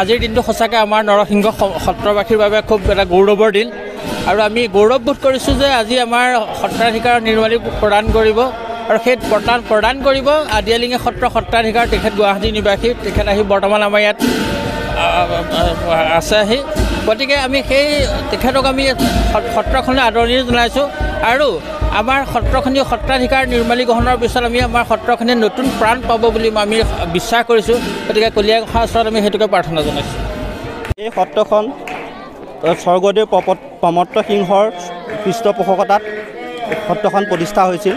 আজিৰ দিনটো সঁচাকৈ আমাৰ নৰসিংহ সত্ৰবাসীৰ বাবে খুব এটা গৌৰৱৰ দিন আৰু আমি গৌৰৱবোধ কৰিছোঁ যে আজি আমাৰ সত্ৰাধিকাৰ নিৰ্মালী প্ৰদান কৰিব আৰু সেই প্ৰদান কৰিব আদিয়ালিঙি সত্ৰাধিকাৰ তেখেত গুৱাহাটী নিবাসী তেখেত আহি বৰ্তমান আমাৰ ইয়াত আছে আহি গতিকে আমি সেই তেখেতক আমি সত্ৰখনলৈ আদৰণি জনাইছোঁ আৰু আমাৰ সত্ৰখনি সত্ৰাধিকাৰ নিৰ্মালী গ্ৰহণৰ পিছত আমি আমাৰ সত্ৰখনে নতুন প্ৰাণ পাব বুলি আমি বিশ্বাস কৰিছোঁ গতিকে কলীয়াগোসাঁইৰ ওচৰত আমি সেইটোকে প্ৰাৰ্থনা জনাইছোঁ এই সত্ৰখন স্বৰ্গদেউ প্ৰমত্ত সিংহৰ পৃষ্ঠপোষকতাত সত্ৰখন প্ৰতিষ্ঠা হৈছিল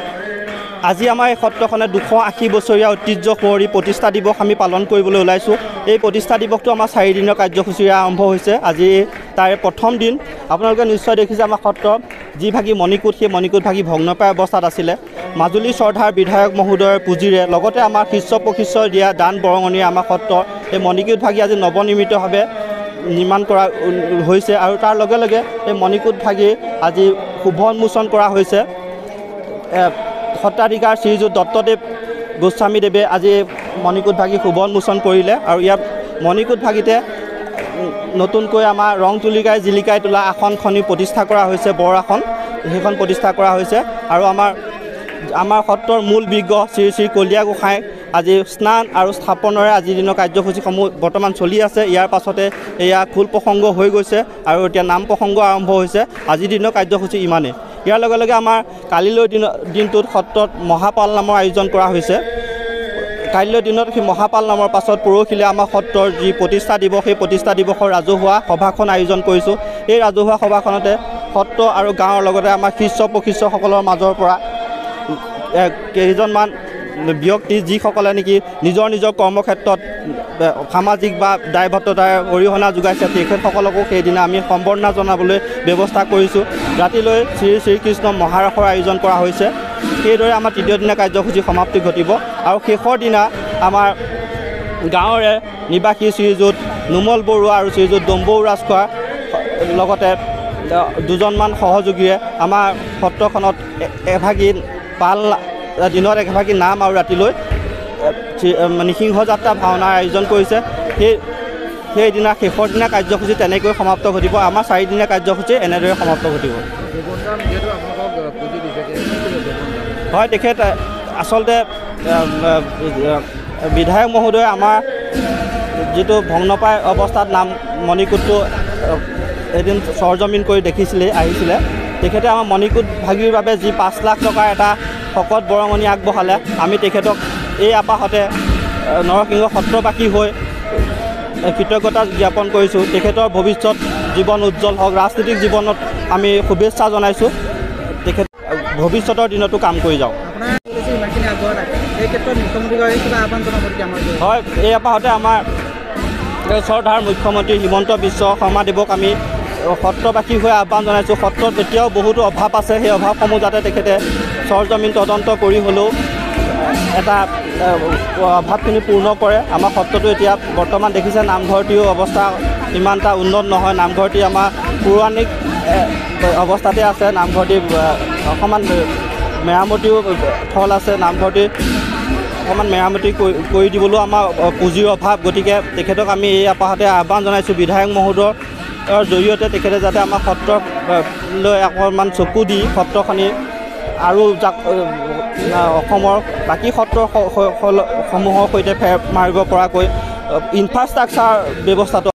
আজি আমাৰ এই সত্ৰখনে 280 বছৰীয়া ঐতিহ্য সুঁৱৰি প্ৰতিষ্ঠা দিৱস আমি পালন কৰিবলৈ ওলাইছোঁ এই প্ৰতিষ্ঠা দিৱসটো আমাৰ 4 দিনৰ কাৰ্যসূচীৰে আৰম্ভ হৈছে আজি তাৰে প্ৰথম দিন আপোনালোকে নিশ্চয় দেখিছে আমাৰ সত্ৰ যিভাগী মণিকূট সেই মণিকূটভাগী ভগ্নপ্ৰায় অৱস্থাত আছিলে মাজুলী শ্ৰদ্ধাৰ বিধায়ক মহোদয়ৰ পুঁজিৰে লগতে আমাৰ শিষ্য প্ৰশিষ্য দিয়া দান বৰঙণিৰে আমাৰ সত্ৰ এই মণিকূটভাগী আজি নৱনিৰ্মিতভাৱে নিৰ্মাণ কৰা হৈছে আৰু তাৰ লগে লগে এই মণিকূটভাগী আজি শুভ উন্মোচন কৰা হৈছে সত্ৰাধিকাৰ শ্ৰীযুত দত্তদেৱ গোস্বামীদেৱে আজি মণিকূটভাগী শুভ উন্মোচন কৰিলে আৰু ইয়াত মণিকূটভাগীতে নতুনকৈ আমাৰ ৰং তুলিকাই জিলিকাই তোলা আসনখনি প্ৰতিষ্ঠা কৰা হৈছে বৰ আসন সেইখন প্ৰতিষ্ঠা কৰা হৈছে আৰু আমাৰ সত্ৰৰ মূল বিজ্ঞ শ্ৰী শ্ৰী কলীয়াগোসাঁই আজি স্নান আৰু স্থাপনেৰে আজিৰ দিনৰ কাৰ্যসূচীসমূহ বৰ্তমান চলি আছে ইয়াৰ পাছতে এয়া খোল প্ৰসংগ হৈ গৈছে আৰু এতিয়া নাম প্ৰসংগ আৰম্ভ হৈছে আজিৰ দিনৰ কাৰ্যসূচী ইমানেই ইয়াৰ লগে লগে আমাৰ কালিলৈ দিনটোত সত্ৰত মহাপাল নামৰ আয়োজন কৰা হৈছে কাইলৈ দিনত সেই মহাপাল নামৰ পাছত পৰহিলৈ আমাৰ সত্ৰৰ যি প্ৰতিষ্ঠা দিৱস সেই প্ৰতিষ্ঠা দিৱসৰ ৰাজহুৱা সভাখন আয়োজন কৰিছোঁ এই ৰাজহুৱা সভাখনতে সত্ৰ আৰু গাঁৱৰ লগতে আমাৰ শিষ্য প্ৰশিষ্যসকলৰ মাজৰ পৰা কেইজনমান ব্যক্তি যিসকলে নেকি নিজৰ কৰ্মক্ষেত্ৰত সামাজিক বা দায়বদ্ধতাৰ অৰিহণা যোগাইছে তেখেতসকলকো সেইদিনা আমি সম্বৰ্ধনা জনাবলৈ ব্যৱস্থা কৰিছোঁ ৰাতিলৈ শ্ৰী শ্ৰীকৃষ্ণ মহাৰসৰ আয়োজন কৰা হৈছে সেইদৰে আমাৰ তৃতীয় দিনা কাৰ্যসূচী সমাপ্তি ঘটিব আৰু শেষৰ দিনা আমাৰ গাঁৱৰে নিবাসী শ্ৰীযুত নোমল বৰুৱা আৰু শ্ৰীযুত ডম্বৰু ৰাজখোৱাৰ লগতে দুজনমান সহযোগীৰে আমাৰ সত্ৰখনত এভাগী পাল দিনত এভাগী নাম আৰু ৰাতিলৈ নৃসিংহ যাত্ৰা ভাওনাৰ আয়োজন কৰিছে সেইদিনা শেষৰ দিনা কাৰ্যসূচী তেনেকৈ সমাপ্ত ঘটিব আমাৰ 4 দিনীয়া কাৰ্যসূচী এনেদৰে সমাপ্ত ঘটিব হয় তেখেত আচলতে বিধায়ক মহোদয়ে আমাৰ যিটো ভগ্নপ্ৰায় অৱস্থাত নাম মণিকূটটো এদিন সৰজমিন কৰি আহিছিলে তেখেতে আমাৰ মণিকূটভাগীৰ বাবে যি 5 লাখ টকাৰ এটা শকত বৰঙণি আগবঢ়ালে আমি তেখেতক এই আপাহতে নৰসিংহ সত্ৰবাসী হৈ কৃতজ্ঞতা জ্ঞাপন কৰিছোঁ তেখেতৰ ভৱিষ্যত জীৱন উজ্জ্বল হওক ৰাজনৈতিক জীৱনত আমি শুভেচ্ছা জনাইছোঁ তেখেত ভৱিষ্যতৰ দিনতো কাম কৰি যাওক হয় এই আপাহতে আমাৰ শ্ৰদ্ধাৰ মুখ্যমন্ত্ৰী হিমন্ত বিশ্ব শৰ্মাদেৱক আমি সত্ৰবাসী হৈ আহ্বান জনাইছোঁ সত্ৰত এতিয়াও বহুতো অভাৱ আছে সেই অভাৱসমূহ যাতে তেখেতে সৰজমিন তদন্ত কৰি হ'লেও এটা অভাৱখিনি পূৰ্ণ কৰে আমাৰ সত্ৰটো এতিয়া বৰ্তমান দেখিছে নামঘৰটিও অৱস্থা ইমান এটা উন্নত নহয় নামঘৰটি আমাৰ পৌৰাণিক অৱস্থাতে আছে নামঘৰটি অকণমান মেৰামতিও থল আছে নামঘৰটি অকণমান মেৰামতি কৰি দিবলৈও আমাৰ পুঁজিৰ অভাৱ গতিকে তেখেতক আমি এই আপাহতে আহ্বান জনাইছোঁ বিধায়ক মহোদয়ৰ জৰিয়তে তেখেতে যাতে আমাৰ সত্ৰলৈ অকণমান চকু দি সত্ৰখনি আৰু অসমৰ বাকী সত্ৰসমূহৰ সৈতে ফেৰ মাৰিব পৰাকৈ ইনফ্ৰাষ্ট্ৰাকচাৰ ব্যৱস্থাটো